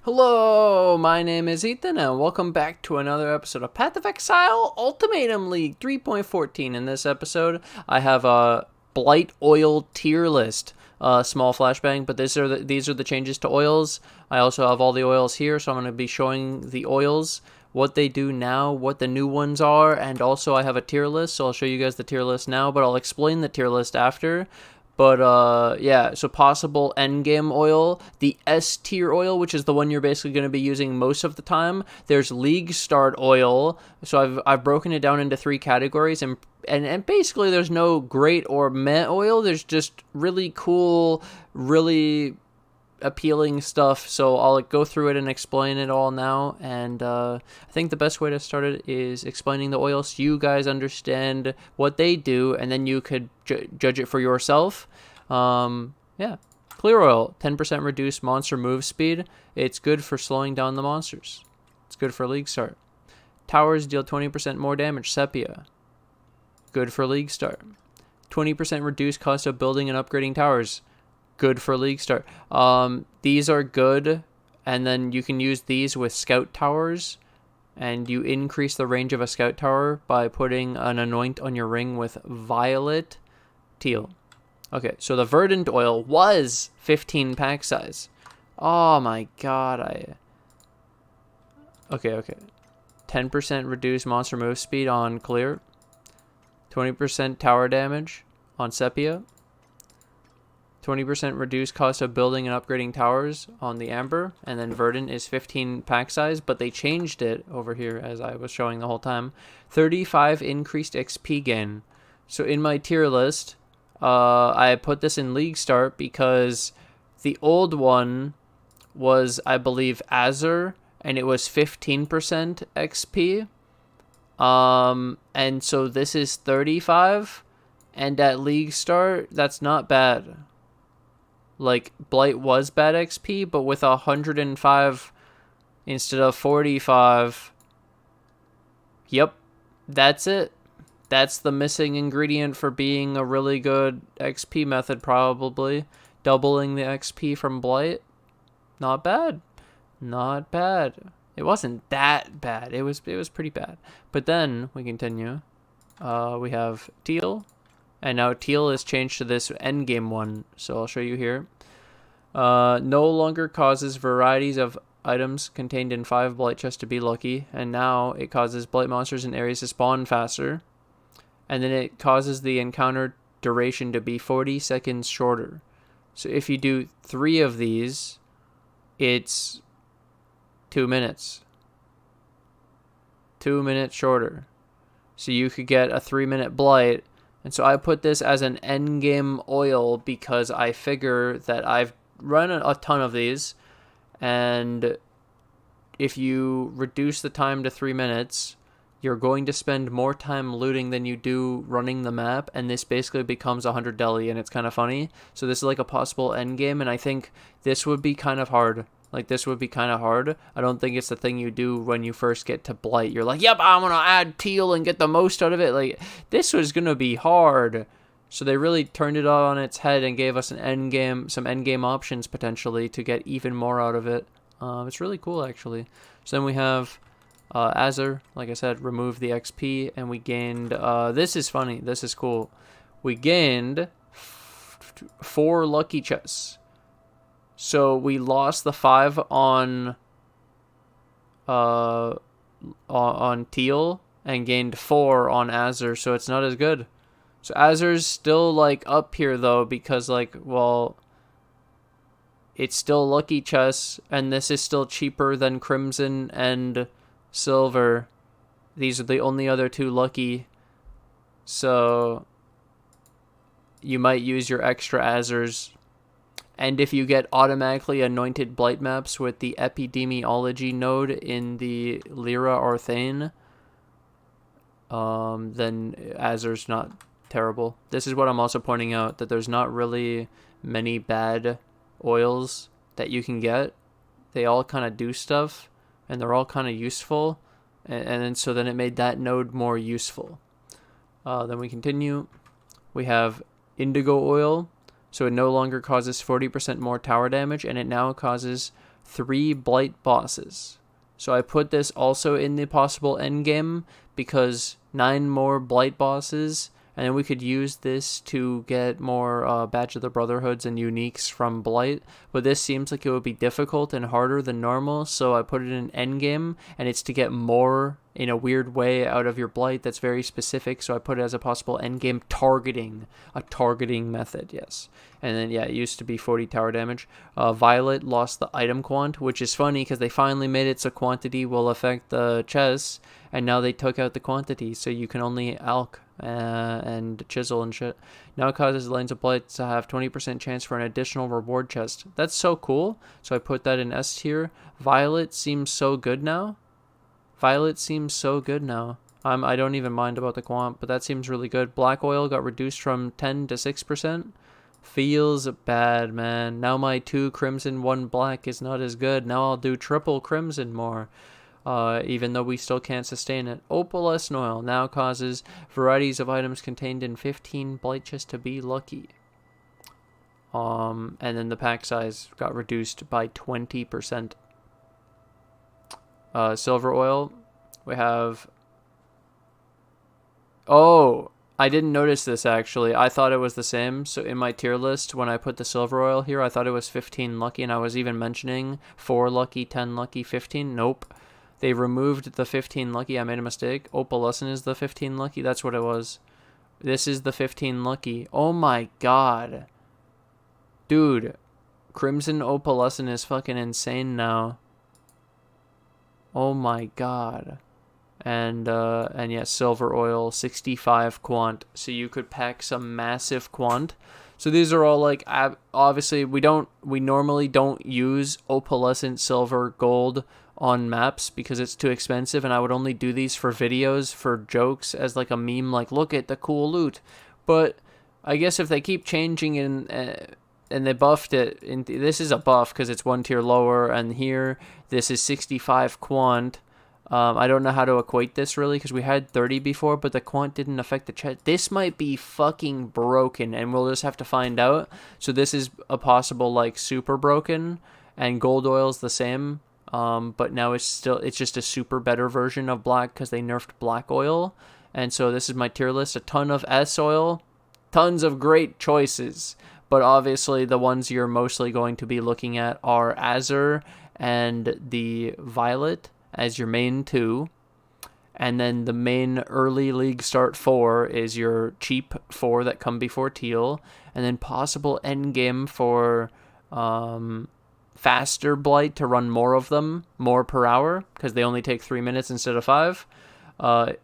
Hello, my name is Ethan, and welcome back to another episode of Path of Exile Ultimatum League 3.14. In this episode, I have a Blight Oil tier list. Small flashbang, but these are the changes to oils. I also have all the oils here, so I'm going to be showing the oils, what they do now, what the new ones are, and also I have a tier list, so I'll show you guys the tier list now, but I'll explain the tier list after. But yeah, so possible endgame oil, the S tier oil, which is the one you're basically going to be using most of the time. There's league start oil, so I've broken it down into three categories, and basically there's no great or meh oil. There's just really cool, really appealing stuff, so I'll go through it and explain it all now. And I think the best way to start it is explaining the oil so you guys understand what they do, and then you could judge it for yourself. Yeah. Clear oil, 10% reduced monster move speed. It's good for slowing down the monsters. It's good for league start. Towers deal 20% more damage. Sepia, good for league start. 20% reduced cost of building and upgrading towers. Good for league start. These are good, and then you can use these with scout towers, and you increase the range of a scout tower by putting an anoint on your ring with violet teal. Okay, so the Verdant Oil was 15 pack size. Oh my god, Okay. 10% reduced monster move speed on clear. 20% tower damage on sepia. 20% reduced cost of building and upgrading towers on the amber. And then Verdant is 15 pack size, but they changed it over here as I was showing the whole time. 35 increased XP gain. So in my tier list, I put this in league start because the old one was, I believe, Azure, and it was 15% XP. And so this is 35, and at league start, that's not bad. Like, Blight was bad XP, but with 105 instead of 45, yep, that's it. That's the missing ingredient for being a really good XP method, probably. Doubling the XP from Blight. Not bad. Not bad. It wasn't that bad. It was pretty bad. But then we continue. We have Teal. And now Teal is changed to this endgame one. So I'll show you here. No longer causes varieties of items contained in 5 Blight Chests to be lucky. And now it causes Blight Monsters in areas to spawn faster. And then it causes the encounter duration to be 40 seconds shorter. So if you do 3 of these, it's 2 minutes. 2 minutes shorter. So you could get a 3-minute blight. And so I put this as an endgame oil because I figure that I've run a ton of these. And if you reduce the time to 3 minutes, you're going to spend more time looting than you do running the map, and this basically becomes 100 deli, and it's kind of funny. So this is like a possible end game, and I think this would be kind of hard. Like, this would be kind of hard. I don't think it's the thing you do when you first get to Blight. You're like, yep, I'm going to add Teal and get the most out of it. Like, this was going to be hard. So they really turned it all on its head and gave us an end game, some end game options potentially to get even more out of it. It's really cool, actually. So then we have Azure, like I said, removed the XP, and we gained, this is funny, this is cool. We gained 4 lucky chests. So we lost the 5 on Teal and gained 4 on Azure, so it's not as good. So Azure's still like up here though, because like, well, it's still lucky chests, and this is still cheaper than Crimson and Silver. These are the only other 2 lucky, so you might use your extra Azures. And if you get automatically anointed Blight Maps with the Epidemiology node in the Lyra or Thane, then Azure's not terrible. This is what I'm also pointing out, that there's not really many bad oils that you can get. They all kind of do stuff, and they're all kind of useful, and so then it made that node more useful. Then we continue. We have Indigo Oil. So it no longer causes 40% more tower damage, and it now causes 3 Blight Bosses. So I put this also in the possible endgame because 9 more Blight Bosses, and then we could use this to get more Badge of the Brotherhoods and uniques from Blight. But this seems like it would be difficult and harder than normal, so I put it in endgame, and it's to get more in a weird way out of your Blight that's very specific, so I put it as a possible endgame targeting. A targeting method, yes. And then, yeah, it used to be 40 tower damage. Violet lost the item quant, which is funny because they finally made it so quantity will affect the chests, and now they took out the quantity, so you can only alch and chisel and shit. Now it causes lanes of Blight to have 20% chance for an additional reward chest. That's so cool, so I put that in S tier. Violet seems so good now. I don't even mind about the quant, but that seems really good. Black oil got reduced from 10 to 6%. Feels bad, man. Now my 2 crimson, 1 black is not as good. Now I'll do triple crimson more. Even though we still can't sustain it. Opalescent oil now causes varieties of items contained in 15 Blight Chests to be lucky. And then the pack size got reduced by 20%. Silver oil, we have... Oh, I didn't notice this actually. I thought it was the same. So in my tier list, when I put the silver oil here, I thought it was 15 lucky, and I was even mentioning 4 lucky, 10 lucky, 15. Nope. They removed the 15 lucky. I made a mistake. Opalescent is the 15 lucky. That's what it was. This is the 15 lucky. Oh my god. Dude, Crimson Opalescent is fucking insane now. Oh my god. And yeah, silver oil, 65 quant. So you could pack some massive quant. So these are all like, obviously we normally don't use opalescent silver gold on maps because it's too expensive, and I would only do these for videos, for jokes, as like a meme, like look at the cool loot. But I guess if they keep changing and they buffed it, this is a buff because it's 1 tier lower, and here this is 65 quant. I don't know how to equate this really because we had 30 before, but the quant didn't affect the chest. This might be fucking broken, and we'll just have to find out. So this is a possible like super broken, and gold oil's the same, but now it's just a super better version of black because they nerfed black oil. And so this is my tier list: a ton of S oil, tons of great choices. But obviously the ones you're mostly going to be looking at are Azure and the Violet as your main 2. And then the main early league start 4 is your cheap 4 that come before Teal. And then possible endgame for faster Blight to run more of them, more per hour, because they only take 3 minutes instead of 5.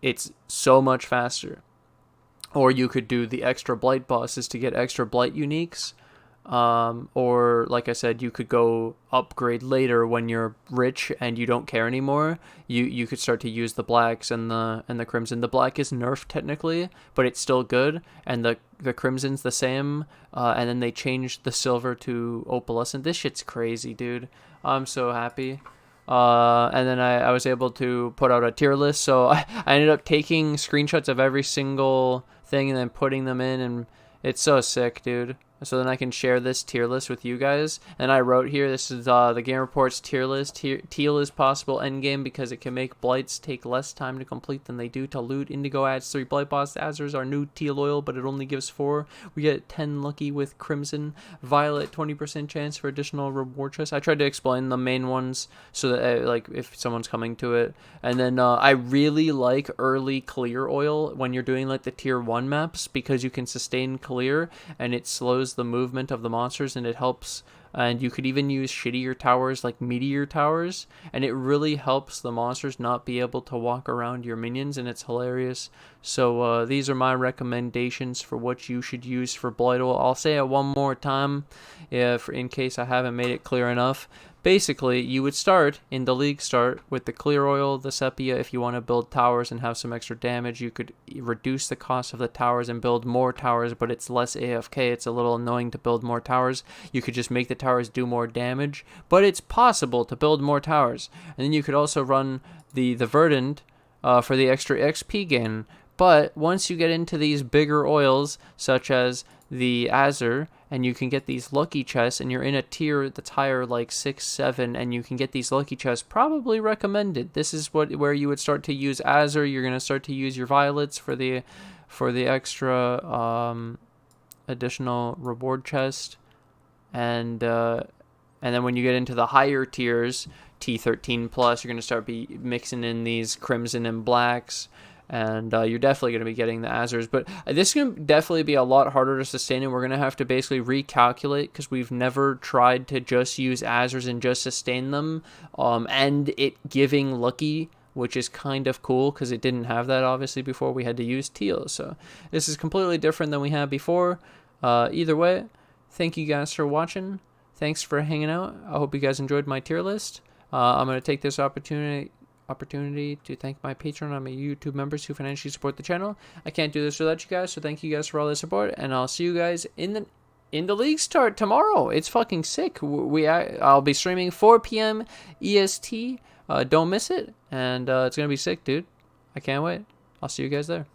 It's so much faster. Or you could do the extra Blight Bosses to get extra Blight uniques. Or, like I said, you could go upgrade later when you're rich and you don't care anymore. You could start to use the blacks and the crimson. The black is nerfed technically, but it's still good. And the crimson's the same. And then they changed the silver to opalescent. This shit's crazy, dude. I'm so happy. And then I was able to put out a tier list. So I ended up taking screenshots of every single thing and then putting them in, and it's so sick, dude. So then I can share this tier list with you guys. And I wrote here, this is the Game Report's tier list. Teal is possible endgame because it can make Blights take less time to complete than they do to loot. Indigo adds 3 Blight Bosses. Azure's our new Teal Oil, but it only gives 4. We get 10 lucky with Crimson. Violet, 20% chance for additional reward chests. I tried to explain the main ones so that like if someone's coming to it. And then I really like early clear oil when you're doing like the tier 1 maps because you can sustain clear and it slows the movement of the monsters, and it helps. And you could even use shittier towers like meteor towers, and it really helps the monsters not be able to walk around your minions, and it's hilarious. So these are my recommendations for what you should use for Blight Oil. I'll say it one more time in case I haven't made it clear enough. Basically, you would start in the league start with the clear oil, the sepia. If you want to build towers and have some extra damage, you could reduce the cost of the towers and build more towers, but it's less AFK. It's a little annoying to build more towers. You could just make the towers do more damage, but it's possible to build more towers. And then you could also run the Verdant for the extra XP gain. But once you get into these bigger oils, such as the Azure and you can get these lucky chests, and you're in a tier that's higher, like 6, 7, and you can get these lucky chests. Probably recommended. This is where you would start to use Azure. You're gonna start to use your violets for the extra additional reward chest, and then when you get into the higher tiers, T13 plus, you're gonna start mixing in these crimson and blacks. And you're definitely going to be getting the Azures. But this is going to definitely be a lot harder to sustain, and we're going to have to basically recalculate because we've never tried to just use Azures and just sustain them. And it giving lucky, which is kind of cool because it didn't have that, obviously, before we had to use Teal. So this is completely different than we had before. Either way, thank you guys for watching. Thanks for hanging out. I hope you guys enjoyed my tier list. I'm going to take this opportunity to thank my Patreon and my YouTube members who financially support the channel. I can't do this without you guys, so thank you guys for all the support, and I'll see you guys in the league start tomorrow. It's fucking sick. I'll be streaming 4 p.m. EST. Don't miss it, and it's gonna be sick, dude. I can't wait. I'll see you guys there.